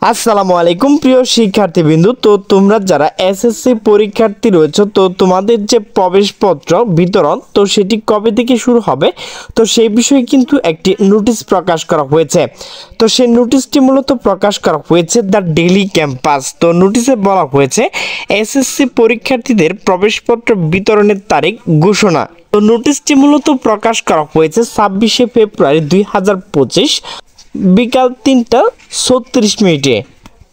আসসালামু আলাইকুম প্রিয় শিক্ষার্থীবৃন্দু। তো তোমরা যারা এসএসসি পরীক্ষার্থী রয়েছে, তো তোমাদের যে প্রবেশপত্র বিতরণ তো সেটি কবে থেকে শুরু হবে, তো সেই বিষয়ে কিন্তু একটি নোটিশ প্রকাশ করা হয়েছে। তো সেই নোটিশটি মূলত প্রকাশ করা হয়েছে দ্য ডেইলি ক্যাম্পাস। তো নোটিশে বলা হয়েছে এসএসসি পরীক্ষার্থীদের প্রবেশপত্র বিতরণের তারিখ ঘোষণা। তো নোটিশটি মূলত প্রকাশ করা হয়েছে 26শে ফেব্রুয়ারি 2025 বিকাল 3টা 36 মিনিটে।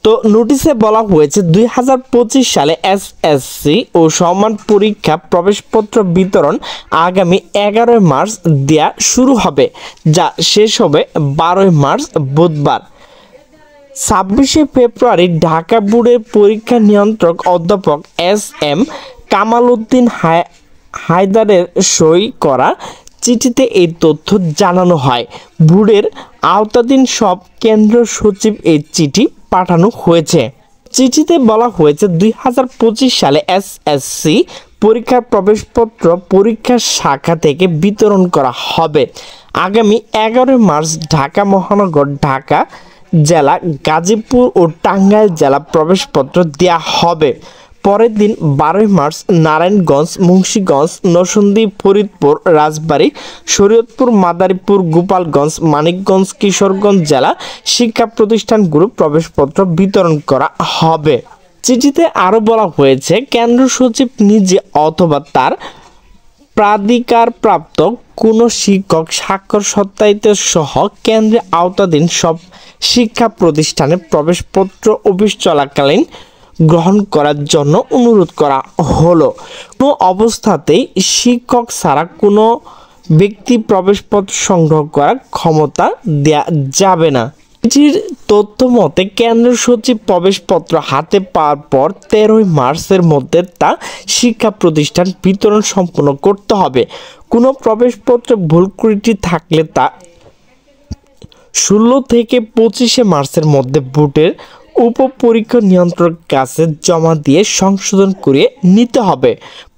তো নোটিশে বলা হয়েছে 2025 সালে এসএসসি ও সমান পরীক্ষা প্রবেশপত্র বিতরণ আগামী 11 মার্চ দেয়া শুরু হবে, যা শেষ হবে 12 মার্চ বুধবার। 26শে ফেব্রুয়ারি ঢাকা বোর্ডের পরীক্ষা নিয়ন্ত্রক অধ্যাপক এস.এম. কামাল উদ্দিন হায়দারের সই করা চিঠিতে এই তথ্য জানানো হয়। বোর্ডের আওতাধীন সব কেন্দ্র সচিব এই চিঠি পাঠানো হয়েছে। চিঠিতে বলা হয়েছে 2025 সালে এসএসসি পরীক্ষার প্রবেশপত্র পরীক্ষা শাখা থেকে বিতরণ করা হবে। আগামী 11 মার্চ ঢাকা মহানগর, ঢাকা জেলা, গাজীপুর ও টাঙ্গাইল জেলা প্রবেশপত্র দেওয়া হবে। পরের দিন 12 মার্চ নারায়ণগঞ্জ, মুন্সিগঞ্জ, নরসিংদী, ফরিদপুর, রাজবাড়ী, শরীয়তপুর, মাদারীপুর, গোপালগঞ্জ, মানিকগঞ্জ, কিশোরগঞ্জ জেলা শিক্ষা প্রতিষ্ঠানগুলো প্রবেশপত্র বিতরণ করা হবে। চিঠিতে আরও বলা হয়েছে কেন্দ্র সচিব নিজে অথবা তার প্রাধিকারপ্রাপ্ত কোনো শিক্ষক স্বাক্ষর সত্যায়িত সহ কেন্দ্রের আওতাধীন সব শিক্ষা প্রতিষ্ঠানে প্রবেশপত্র অফিস চলাকালীন গ্রহণ করার জন্য অনুরোধ করা হলো। কোনো অবস্থাতেই শিক্ষক ছাড়া কোনো ব্যক্তি প্রবেশপত্র সংগ্রহ করার ক্ষমতা দেয়া যাবে না। চিঠির তথ্য মতে কেন্দ্র সচিব প্রবেশপত্র হাতে পাওয়ার পর 13 মার্চের মধ্যে তা শিক্ষা প্রতিষ্ঠান বিতরণ সম্পন্ন করতে হবে। কোনো প্রবেশপত্রে ভুল ত্রুটি থাকলে তা 16 থেকে 25 মার্চের মধ্যে বোর্ডের উপপরীক্ষা নিয়ন্ত্রকের কাছে জমা দিয়ে সংশোধন করিয়ে নিতে হবে।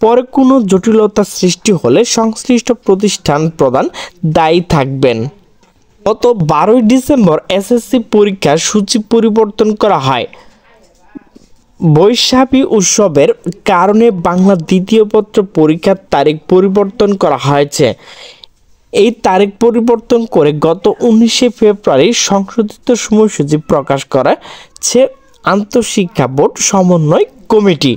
পরে কোনো জটিলতা সৃষ্টি হলে সংশ্লিষ্ট প্রতিষ্ঠান প্রদান দায়ী থাকবেন। গত 12 ডিসেম্বর এসএসসি পরীক্ষার সূচি পরিবর্তন করা হয়। বৈশাখী উৎসবের কারণে বাংলা দ্বিতীয় পত্র পরীক্ষার তারিখ পরিবর্তন করা হয়েছে। এই তারিখ পরিবর্তন করে গত 19শে ফেব্রুয়ারি সংশোধিত সময়সূচি প্রকাশ করেছে আন্তঃশিক্ষা বোর্ড সমন্বয় কমিটি।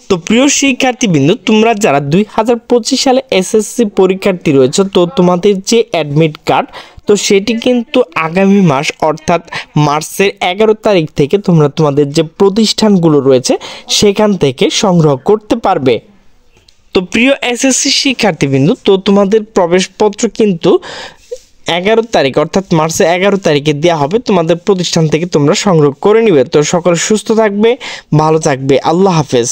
তো প্রিয় শিক্ষার্থীবৃন্দ, তোমরা যারা 2025 সালে এসএসসি পরীক্ষার্থী রয়েছে, তো তোমাদের যে অ্যাডমিট কার্ড তো সেটি কিন্তু আগামী মাস অর্থাৎ মার্চের 11 তারিখ থেকে তোমরা তোমাদের যে প্রতিষ্ঠানগুলো রয়েছে সেখান থেকে সংগ্রহ করতে পারবে। তো প্রিয় এসএসসি শিক্ষার্থীবৃন্দু, তো তোমাদের প্রবেশপত্র কিন্তু 11 তারিখ অর্থাৎ মার্চের 11 তারিখে দেওয়া হবে। তোমাদের প্রতিষ্ঠান থেকে তোমরা সংগ্রহ করে নিবে। তো সকলে সুস্থ থাকবে, ভালো থাকবে। আল্লাহ হাফেজ।